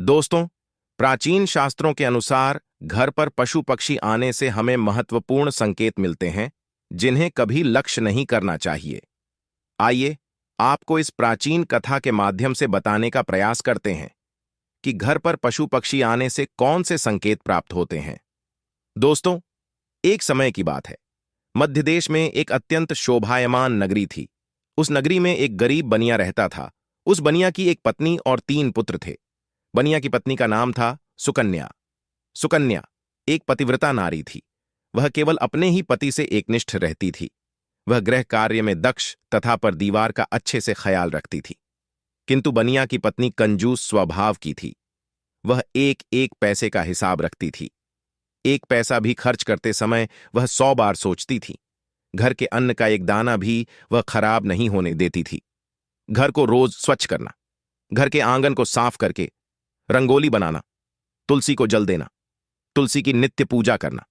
दोस्तों, प्राचीन शास्त्रों के अनुसार घर पर पशु पक्षी आने से हमें महत्वपूर्ण संकेत मिलते हैं जिन्हें कभी लक्ष्य नहीं करना चाहिए। आइए आपको इस प्राचीन कथा के माध्यम से बताने का प्रयास करते हैं कि घर पर पशु पक्षी आने से कौन से संकेत प्राप्त होते हैं। दोस्तों, एक समय की बात है। मध्य देश में एक अत्यंत शोभायमान नगरी थी। उस नगरी में एक गरीब बनिया रहता था। उस बनिया की एक पत्नी और 3 पुत्र थे। बनिया की पत्नी का नाम था सुकन्या। सुकन्या एक पतिव्रता नारी थी। वह केवल अपने ही पति से एकनिष्ठ रहती थी। वह गृह कार्य में दक्ष तथा पर दीवार का अच्छे से ख्याल रखती थी। किंतु बनिया की पत्नी कंजूस स्वभाव की थी। वह एक एक पैसे का हिसाब रखती थी। एक पैसा भी खर्च करते समय वह 100 बार सोचती थी। घर के अन्न का एक दाना भी वह खराब नहीं होने देती थी। घर को रोज स्वच्छ करना, घर के आंगन को साफ करके रंगोली बनाना, तुलसी को जल देना, तुलसी की नित्य पूजा करना,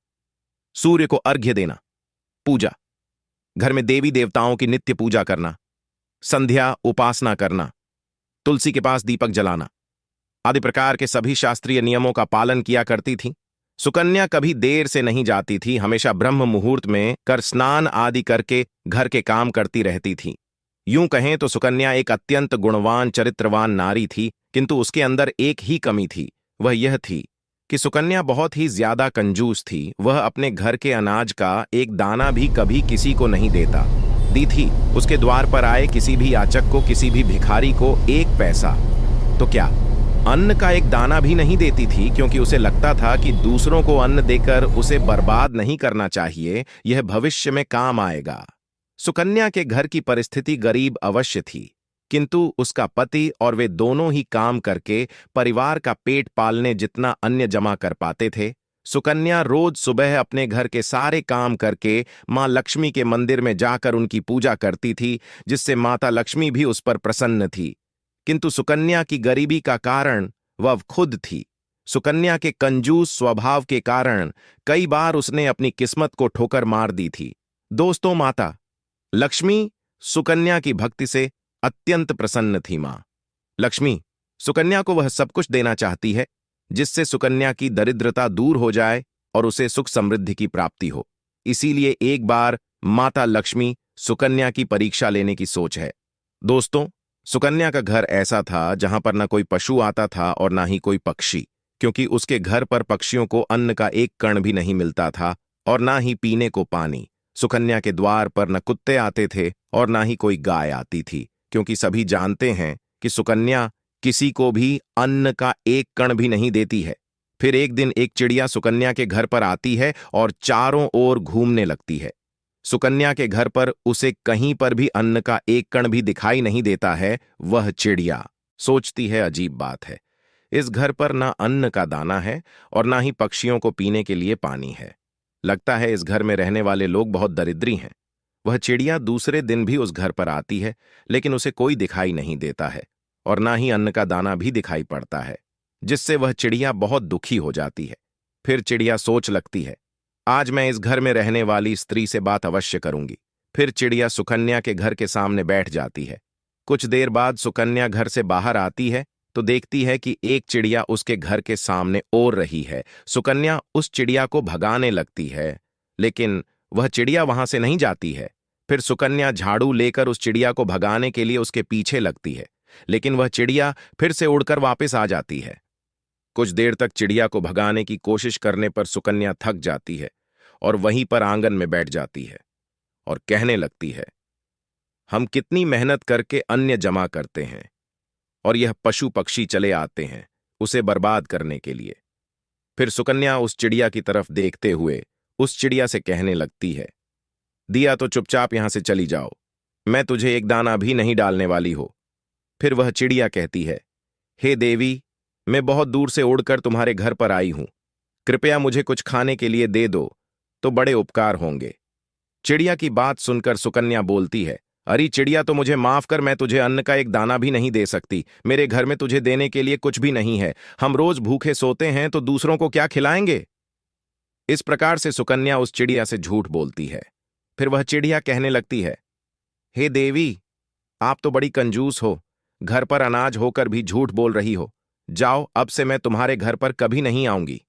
सूर्य को अर्घ्य देना, पूजा, घर में देवी देवताओं की नित्य पूजा करना, संध्या उपासना करना, तुलसी के पास दीपक जलाना आदि प्रकार के सभी शास्त्रीय नियमों का पालन किया करती थी। सुकन्या कभी देर से नहीं जाती थी। हमेशा ब्रह्म मुहूर्त में कर स्नान आदि करके घर के काम करती रहती थी। यूं कहें तो सुकन्या एक अत्यंत गुणवान चरित्रवान नारी थी, किंतु उसके अंदर एक ही कमी थी। वह यह थी कि सुकन्या बहुत ही ज्यादा कंजूस थी। वह अपने घर के अनाज का एक दाना भी कभी किसी को नहीं दी थी। उसके द्वार पर आए किसी भी याचक को, किसी भी भिखारी को 1 पैसा तो क्या अन्न का एक दाना भी नहीं देती थी, क्योंकि उसे लगता था कि दूसरों को अन्न देकर उसे बर्बाद नहीं करना चाहिए, यह भविष्य में काम आएगा। सुकन्या के घर की परिस्थिति गरीब अवश्य थी, किंतु उसका पति और वे दोनों ही काम करके परिवार का पेट पालने जितना अन्न जमा कर पाते थे। सुकन्या रोज सुबह अपने घर के सारे काम करके मां लक्ष्मी के मंदिर में जाकर उनकी पूजा करती थी, जिससे माता लक्ष्मी भी उस पर प्रसन्न थी। किंतु सुकन्या की गरीबी का कारण वह खुद थी। सुकन्या के कंजूस स्वभाव के कारण कई बार उसने अपनी किस्मत को ठोकर मार दी थी। दोस्तों, माता लक्ष्मी सुकन्या की भक्ति से अत्यंत प्रसन्न थी। मां लक्ष्मी सुकन्या को वह सब कुछ देना चाहती है जिससे सुकन्या की दरिद्रता दूर हो जाए और उसे सुख समृद्धि की प्राप्ति हो। इसीलिए एक बार माता लक्ष्मी सुकन्या की परीक्षा लेने की सोच है। दोस्तों, सुकन्या का घर ऐसा था जहां पर न कोई पशु आता था और ना ही कोई पक्षी, क्योंकि उसके घर पर पक्षियों को अन्न का एक कण भी नहीं मिलता था और ना ही पीने को पानी। सुकन्या के द्वार पर न कुत्ते आते थे और ना ही कोई गाय आती थी, क्योंकि सभी जानते हैं कि सुकन्या किसी को भी अन्न का एक कण भी नहीं देती है। फिर एक दिन एक चिड़िया सुकन्या के घर पर आती है और चारों ओर घूमने लगती है। सुकन्या के घर पर उसे कहीं पर भी अन्न का एक कण भी दिखाई नहीं देता है। वह चिड़िया सोचती है, अजीब बात है, इस घर पर ना अन्न का दाना है और ना ही पक्षियों को पीने के लिए पानी है। लगता है इस घर में रहने वाले लोग बहुत दरिद्री हैं। वह चिड़िया दूसरे दिन भी उस घर पर आती है, लेकिन उसे कोई दिखाई नहीं देता है और ना ही अन्न का दाना भी दिखाई पड़ता है, जिससे वह चिड़िया बहुत दुखी हो जाती है। फिर चिड़िया सोच लगती है, आज मैं इस घर में रहने वाली स्त्री से बात अवश्य करूंगी। फिर चिड़िया सुकन्या के घर के सामने बैठ जाती है। कुछ देर बाद सुकन्या घर से बाहर आती है तो देखती है कि एक चिड़िया उसके घर के सामने ओर रही है। सुकन्या उस चिड़िया को भगाने लगती है, लेकिन वह चिड़िया वहां से नहीं जाती है। फिर सुकन्या झाड़ू लेकर उस चिड़िया को भगाने के लिए उसके पीछे लगती है, लेकिन वह चिड़िया फिर से उड़कर वापस आ जाती है। कुछ देर तक चिड़िया को भगाने की कोशिश करने पर सुकन्या थक जाती है और वहीं पर आंगन में बैठ जाती है और कहने लगती है, हम कितनी मेहनत करके अन्न जमा करते हैं और यह पशु पक्षी चले आते हैं उसे बर्बाद करने के लिए। फिर सुकन्या उस चिड़िया की तरफ देखते हुए उस चिड़िया से कहने लगती है, दिया तो चुपचाप यहां से चली जाओ, मैं तुझे एक दाना भी नहीं डालने वाली हो। फिर वह चिड़िया कहती है, हे देवी, मैं बहुत दूर से उड़कर तुम्हारे घर पर आई हूं, कृपया मुझे कुछ खाने के लिए दे दो तो बड़े उपकार होंगे। चिड़िया की बात सुनकर सुकन्या बोलती है, अरे चिड़िया, तो मुझे माफ कर, मैं तुझे अन्न का एक दाना भी नहीं दे सकती। मेरे घर में तुझे देने के लिए कुछ भी नहीं है। हम रोज भूखे सोते हैं तो दूसरों को क्या खिलाएंगे। इस प्रकार से सुकन्या उस चिड़िया से झूठ बोलती है। फिर वह चिड़िया कहने लगती है, हे देवी, आप तो बड़ी कंजूस हो, घर पर अनाज होकर भी झूठ बोल रही हो। जाओ, अब से मैं तुम्हारे घर पर कभी नहीं आऊंगी।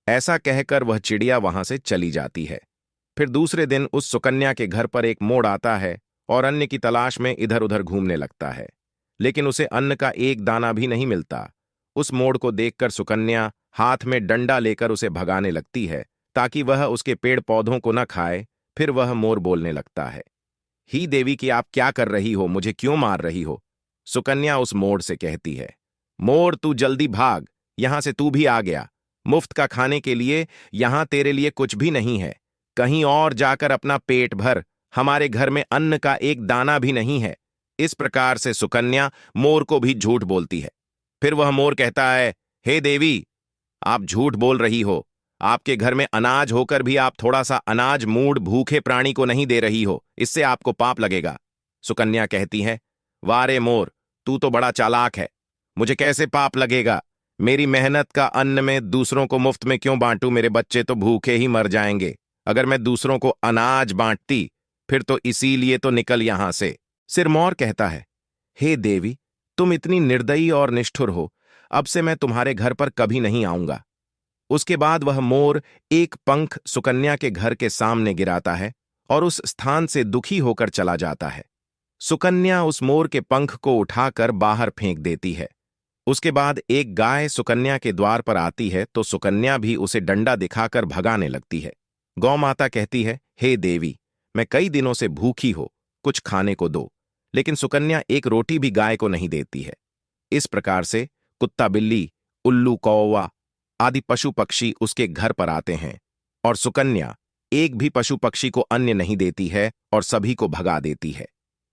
ऐसा कहकर वह चिड़िया वहां से चली जाती है। फिर दूसरे दिन उस सुकन्या के घर पर एक मोर आता है और अन्न की तलाश में इधर उधर घूमने लगता है, लेकिन उसे अन्न का एक दाना भी नहीं मिलता। उस मोर को देखकर सुकन्या हाथ में डंडा लेकर उसे भगाने लगती है ताकि वह उसके पेड़ पौधों को न खाए। फिर वह मोर बोलने लगता है, ही देवी कि आप क्या कर रही हो, मुझे क्यों मार रही हो? सुकन्या उस मोर से कहती है, मोर तू जल्दी भाग, यहां से तू भी आ गया। मुफ्त का खाने के लिए यहां तेरे लिए कुछ भी नहीं है। कहीं और जाकर अपना पेट भर, हमारे घर में अन्न का एक दाना भी नहीं है। इस प्रकार से सुकन्या मोर को भी झूठ बोलती है। फिर वह मोर कहता है, हे देवी, आप झूठ बोल रही हो। आपके घर में अनाज होकर भी आप थोड़ा सा अनाज मूढ़ भूखे प्राणी को नहीं दे रही हो, इससे आपको पाप लगेगा। सुकन्या कहती है, वाह रे मोर, तू तो बड़ा चालाक है। मुझे कैसे पाप लगेगा? मेरी मेहनत का अन्न में दूसरों को मुफ्त में क्यों बांटूं? मेरे बच्चे तो भूखे ही मर जाएंगे अगर मैं दूसरों को अनाज बांटती। फिर तो इसीलिए तो निकल यहां से। सिरमौर कहता है, हे देवी, तुम इतनी निर्दयी और निष्ठुर हो, अब से मैं तुम्हारे घर पर कभी नहीं आऊंगा। उसके बाद वह मोर एक पंख सुकन्या के घर के सामने गिराता है और उस स्थान से दुखी होकर चला जाता है। सुकन्या उस मोर के पंख को उठाकर बाहर फेंक देती है। उसके बाद एक गाय सुकन्या के द्वार पर आती है तो सुकन्या भी उसे डंडा दिखाकर भगाने लगती है। गौ माता कहती है, हे देवी, मैं कई दिनों से भूखी हो, कुछ खाने को दो। लेकिन सुकन्या एक रोटी भी गाय को नहीं देती है। इस प्रकार से कुत्ता बिल्ली, उल्लू कौवा आदि पशु पक्षी उसके घर पर आते हैं और सुकन्या एक भी पशु पक्षी को अन्न नहीं देती है और सभी को भगा देती है।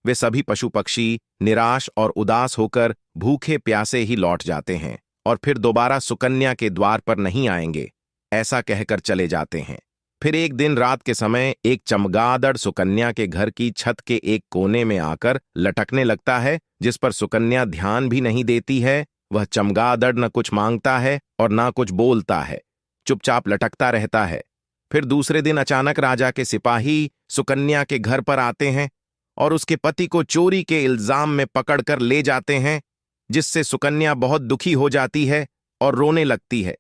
वे सभी पशु पक्षी निराश और उदास होकर भूखे प्यासे ही लौट जाते हैं और फिर दोबारा सुकन्या के द्वार पर नहीं आएंगे, ऐसा कहकर चले जाते हैं। फिर एक दिन रात के समय एक चमगादड़ सुकन्या के घर की छत के एक कोने में आकर लटकने लगता है, जिस पर सुकन्या ध्यान भी नहीं देती है। वह चमगादड़ न कुछ मांगता है और ना कुछ बोलता है, चुपचाप लटकता रहता है। फिर दूसरे दिन अचानक राजा के सिपाही सुकन्या के घर पर आते हैं और उसके पति को चोरी के इल्जाम में पकड़कर ले जाते हैं, जिससे सुकन्या बहुत दुखी हो जाती है और रोने लगती है।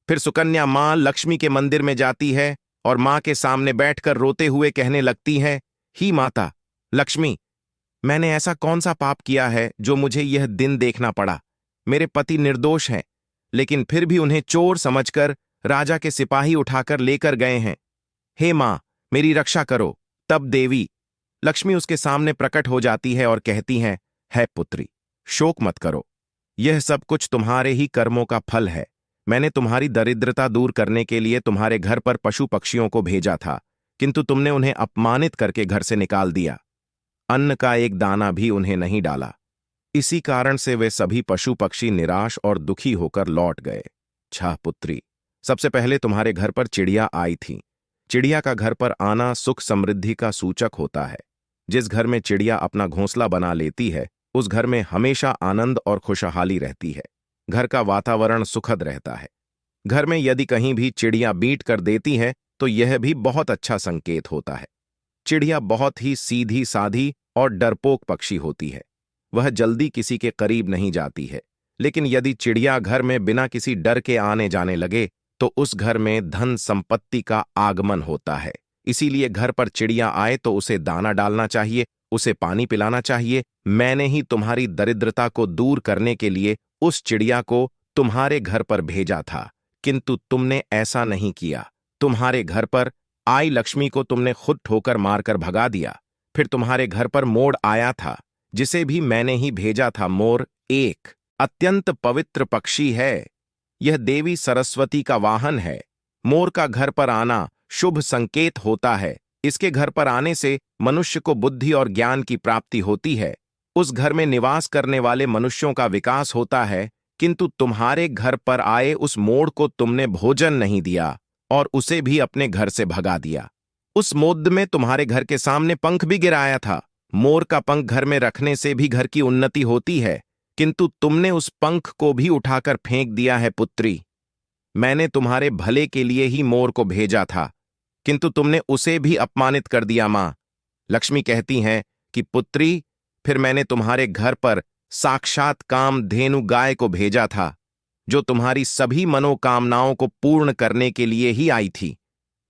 फिर सुकन्या मां लक्ष्मी के मंदिर में जाती है और मां के सामने बैठकर रोते हुए कहने लगती है, ही माता लक्ष्मी, मैंने ऐसा कौन सा पाप किया है जो मुझे यह दिन देखना पड़ा? मेरे पति निर्दोष हैं, लेकिन फिर भी उन्हें चोर समझकर राजा के सिपाही उठाकर लेकर गए हैं। हे मां, मेरी रक्षा करो। तब देवी लक्ष्मी उसके सामने प्रकट हो जाती है और कहती हैं, है पुत्री, शोक मत करो, यह सब कुछ तुम्हारे ही कर्मों का फल है। मैंने तुम्हारी दरिद्रता दूर करने के लिए तुम्हारे घर पर पशु पक्षियों को भेजा था, किंतु तुमने उन्हें अपमानित करके घर से निकाल दिया। अन्न का एक दाना भी उन्हें नहीं डाला। इसी कारण से वे सभी पशु पक्षी निराश और दुखी होकर लौट गए। छह पुत्री, सबसे पहले तुम्हारे घर पर चिड़िया आई थी। चिड़िया का घर पर आना सुख समृद्धि का सूचक होता है। जिस घर में चिड़िया अपना घोंसला बना लेती है, उस घर में हमेशा आनंद और खुशहाली रहती है। घर का वातावरण सुखद रहता है। घर में यदि कहीं भी चिड़िया बीट कर देती है तो यह भी बहुत अच्छा संकेत होता है। चिड़िया बहुत ही सीधी साधी और डरपोक पक्षी होती है। वह जल्दी किसी के करीब नहीं जाती है, लेकिन यदि चिड़िया घर में बिना किसी डर के आने जाने लगे तो उस घर में धन संपत्ति का आगमन होता है। इसीलिए घर पर चिड़िया आए तो उसे दाना डालना चाहिए, उसे पानी पिलाना चाहिए। मैंने ही तुम्हारी दरिद्रता को दूर करने के लिए उस चिड़िया को तुम्हारे घर पर भेजा था, किंतु तुमने ऐसा नहीं किया। तुम्हारे घर पर आई लक्ष्मी को तुमने खुद ठोकर मारकर भगा दिया। फिर तुम्हारे घर पर मोर आया था, जिसे भी मैंने ही भेजा था। मोर एक अत्यंत पवित्र पक्षी है। यह देवी सरस्वती का वाहन है। मोर का घर पर आना शुभ संकेत होता है। इसके घर पर आने से मनुष्य को बुद्धि और ज्ञान की प्राप्ति होती है। उस घर में निवास करने वाले मनुष्यों का विकास होता है, किंतु तुम्हारे घर पर आए उस मोर को तुमने भोजन नहीं दिया और उसे भी अपने घर से भगा दिया। उस मोद में तुम्हारे घर के सामने पंख भी गिराया था। मोर का पंख घर में रखने से भी घर की उन्नति होती है, किंतु तुमने उस पंख को भी उठाकर फेंक दिया है पुत्री। मैंने तुम्हारे भले के लिए ही मोर को भेजा था, किंतु तुमने उसे भी अपमानित कर दिया। मां लक्ष्मी कहती हैं कि पुत्री, फिर मैंने तुम्हारे घर पर साक्षात कामधेनु गाय को भेजा था, जो तुम्हारी सभी मनोकामनाओं को पूर्ण करने के लिए ही आई थी,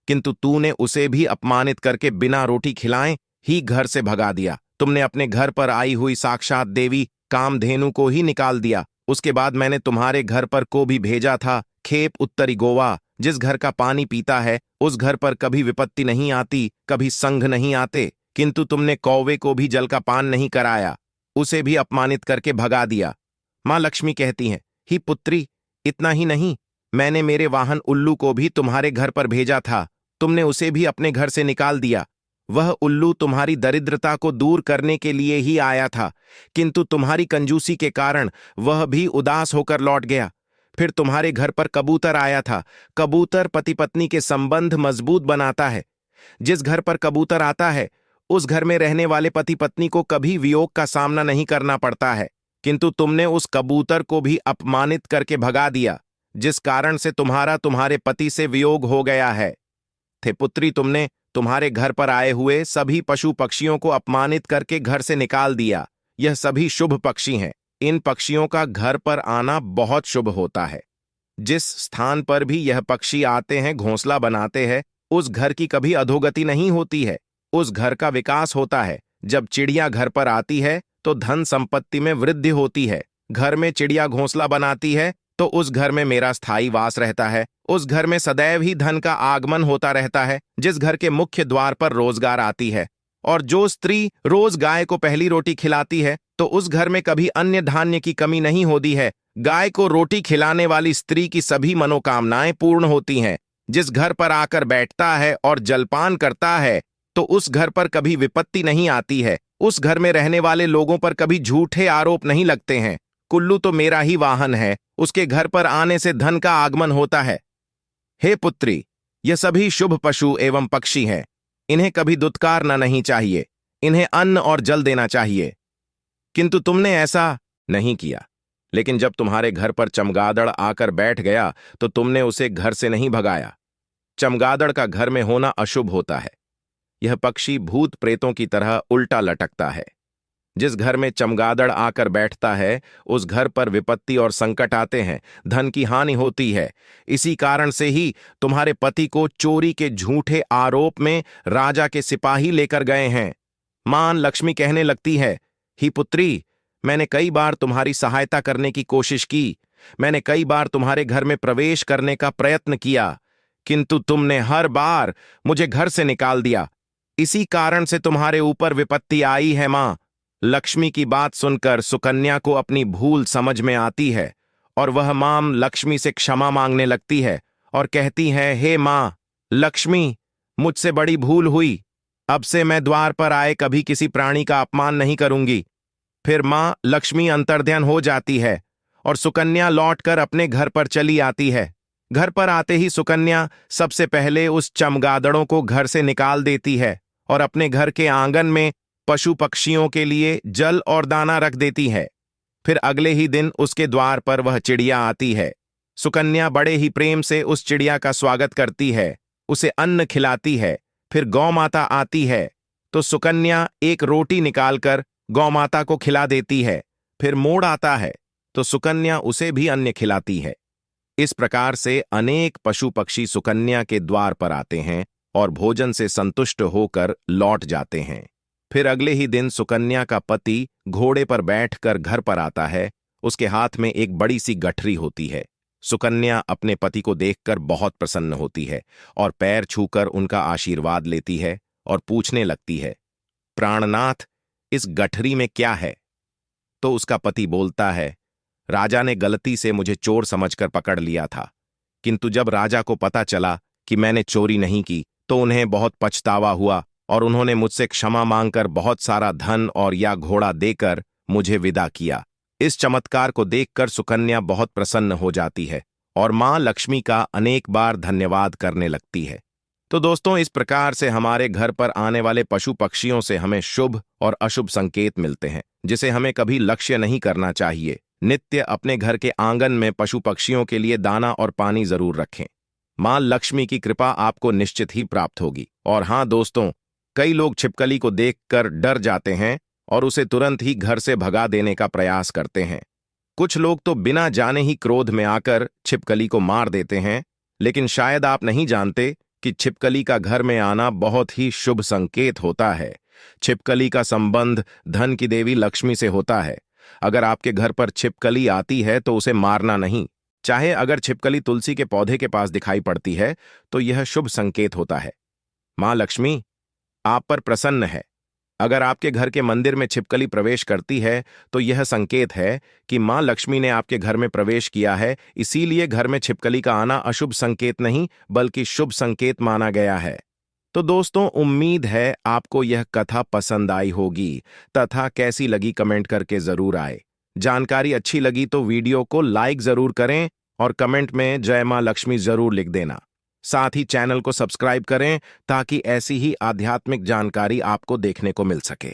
किंतु तूने उसे भी अपमानित करके बिना रोटी खिलाए ही घर से भगा दिया। तुमने अपने घर पर आई हुई साक्षात देवी कामधेनु को ही निकाल दिया। उसके बाद मैंने तुम्हारे घर पर को भी भेजा था, खेप उत्तरी गोवा। जिस घर का पानी पीता है उस घर पर कभी विपत्ति नहीं आती, कभी संघ नहीं आते, किंतु तुमने कौवे को भी जल का पान नहीं कराया, उसे भी अपमानित करके भगा दिया। मां लक्ष्मी कहती हैं, ही पुत्री, इतना ही नहीं, मैंने मेरे वाहन उल्लू को भी तुम्हारे घर पर भेजा था, तुमने उसे भी अपने घर से निकाल दिया। वह उल्लू तुम्हारी दरिद्रता को दूर करने के लिए ही आया था, किंतु तुम्हारी कंजूसी के कारण वह भी उदास होकर लौट गया। फिर तुम्हारे घर पर कबूतर आया था। कबूतर पति पत्नी के संबंध मजबूत बनाता है। जिस घर पर कबूतर आता है उस घर में रहने वाले पति पत्नी को कभी वियोग का सामना नहीं करना पड़ता है, किंतु तुमने उस कबूतर को भी अपमानित करके भगा दिया, जिस कारण से तुम्हारे पति से वियोग हो गया है। थे पुत्री, तुमने तुम्हारे घर पर आए हुए सभी पशु पक्षियों को अपमानित करके घर से निकाल दिया। यह सभी शुभ पक्षी हैं। इन पक्षियों का घर पर आना बहुत शुभ होता है। जिस स्थान पर भी यह पक्षी आते हैं, घोंसला बनाते हैं, उस घर की कभी अधोगति नहीं होती है, उस घर का विकास होता है। जब चिड़िया घर पर आती है तो धन संपत्ति में वृद्धि होती है। घर में चिड़िया घोंसला बनाती है तो उस घर में मेरा स्थायी वास रहता है। उस घर में सदैव ही धन का आगमन होता रहता है। जिस घर के मुख्य द्वार पर रोजगार आती है और जो स्त्री रोज गाय को पहली रोटी खिलाती है तो उस घर में कभी अन्य धान्य की कमी नहीं होती है। गाय को रोटी खिलाने वाली स्त्री की सभी मनोकामनाएं पूर्ण होती हैं। जिस घर पर आकर बैठता है और जलपान करता है तो उस घर पर कभी विपत्ति नहीं आती है। उस घर में रहने वाले लोगों पर कभी झूठे आरोप नहीं लगते हैं। कुल्लू तो मेरा ही वाहन है, उसके घर पर आने से धन का आगमन होता है। हे पुत्री, ये सभी शुभ पशु एवं पक्षी हैं। इन्हें कभी दुत्कारना नहीं चाहिए, इन्हें अन्न और जल देना चाहिए, किंतु तुमने ऐसा नहीं किया। लेकिन जब तुम्हारे घर पर चमगादड़ आकर बैठ गया तो तुमने उसे घर से नहीं भगाया। चमगादड़ का घर में होना अशुभ होता है। यह पक्षी भूत प्रेतों की तरह उल्टा लटकता है। जिस घर में चमगादड़ आकर बैठता है उस घर पर विपत्ति और संकट आते हैं, धन की हानि होती है। इसी कारण से ही तुम्हारे पति को चोरी के झूठे आरोप में राजा के सिपाही लेकर गए हैं। मां लक्ष्मी कहने लगती है, ही पुत्री, मैंने कई बार तुम्हारी सहायता करने की कोशिश की, मैंने कई बार तुम्हारे घर में प्रवेश करने का प्रयत्न किया, किंतु तुमने हर बार मुझे घर से निकाल दिया। इसी कारण से तुम्हारे ऊपर विपत्ति आई है। मां लक्ष्मी की बात सुनकर सुकन्या को अपनी भूल समझ में आती है और वह मां लक्ष्मी से क्षमा मांगने लगती है और कहती है, हे मां लक्ष्मी, मुझसे बड़ी भूल हुई। अब से मैं द्वार पर आए कभी किसी प्राणी का अपमान नहीं करूंगी। फिर मां लक्ष्मी अंतर्ध्यान हो जाती है और सुकन्या लौटकर अपने घर पर चली आती है। घर पर आते ही सुकन्या सबसे पहले उस चमगादड़ों को घर से निकाल देती है और अपने घर के आंगन में पशु पक्षियों के लिए जल और दाना रख देती है। फिर अगले ही दिन उसके द्वार पर वह चिड़िया आती है। सुकन्या बड़े ही प्रेम से उस चिड़िया का स्वागत करती है, उसे अन्न खिलाती है। फिर गौ माता आती है तो सुकन्या एक रोटी निकालकर गौ माता को खिला देती है। फिर मोड़ आता है तो सुकन्या उसे भी अन्न खिलाती है। इस प्रकार से अनेक पशु पक्षी सुकन्या के द्वार पर आते हैं और भोजन से संतुष्ट होकर लौट जाते हैं। फिर अगले ही दिन सुकन्या का पति घोड़े पर बैठकर घर पर आता है। उसके हाथ में एक बड़ी सी गठरी होती है। सुकन्या अपने पति को देखकर बहुत प्रसन्न होती है और पैर छूकर उनका आशीर्वाद लेती है और पूछने लगती है, प्राणनाथ, इस गठरी में क्या है? तो उसका पति बोलता है, राजा ने गलती से मुझे चोर समझकर पकड़ लिया था, किंतु जब राजा को पता चला कि मैंने चोरी नहीं की तो उन्हें बहुत पछतावा हुआ और उन्होंने मुझसे क्षमा मांगकर बहुत सारा धन और या घोड़ा देकर मुझे विदा किया। इस चमत्कार को देखकर सुकन्या बहुत प्रसन्न हो जाती है और मां लक्ष्मी का अनेक बार धन्यवाद करने लगती है। तो दोस्तों, इस प्रकार से हमारे घर पर आने वाले पशु पक्षियों से हमें शुभ और अशुभ संकेत मिलते हैं, जिसे हमें कभी लक्ष्य नहीं करना चाहिए। नित्य अपने घर के आंगन में पशु पक्षियों के लिए दाना और पानी जरूर रखें। मां लक्ष्मी की कृपा आपको निश्चित ही प्राप्त होगी। और हां दोस्तों, कई लोग छिपकली को देखकर डर जाते हैं और उसे तुरंत ही घर से भगा देने का प्रयास करते हैं, कुछ लोग तो बिना जाने ही क्रोध में आकर छिपकली को मार देते हैं, लेकिन शायद आप नहीं जानते कि छिपकली का घर में आना बहुत ही शुभ संकेत होता है। छिपकली का संबंध धन की देवी लक्ष्मी से होता है। अगर आपके घर पर छिपकली आती है तो उसे मारना नहीं। चाहे अगर छिपकली तुलसी के पौधे के पास दिखाई पड़ती है तो यह शुभ संकेत होता है। मां लक्ष्मी आप पर प्रसन्न है। अगर आपके घर के मंदिर में छिपकली प्रवेश करती है तो यह संकेत है कि मां लक्ष्मी ने आपके घर में प्रवेश किया है। इसीलिए घर में छिपकली का आना अशुभ संकेत नहीं बल्कि शुभ संकेत माना गया है। तो दोस्तों, उम्मीद है आपको यह कथा पसंद आई होगी तथा कैसी लगी कमेंट करके जरूर आए। जानकारी अच्छी लगी तो वीडियो को लाइक जरूर करें और कमेंट में जय मां लक्ष्मी जरूर लिख देना। साथ ही चैनल को सब्सक्राइब करें ताकि ऐसी ही आध्यात्मिक जानकारी आपको देखने को मिल सके।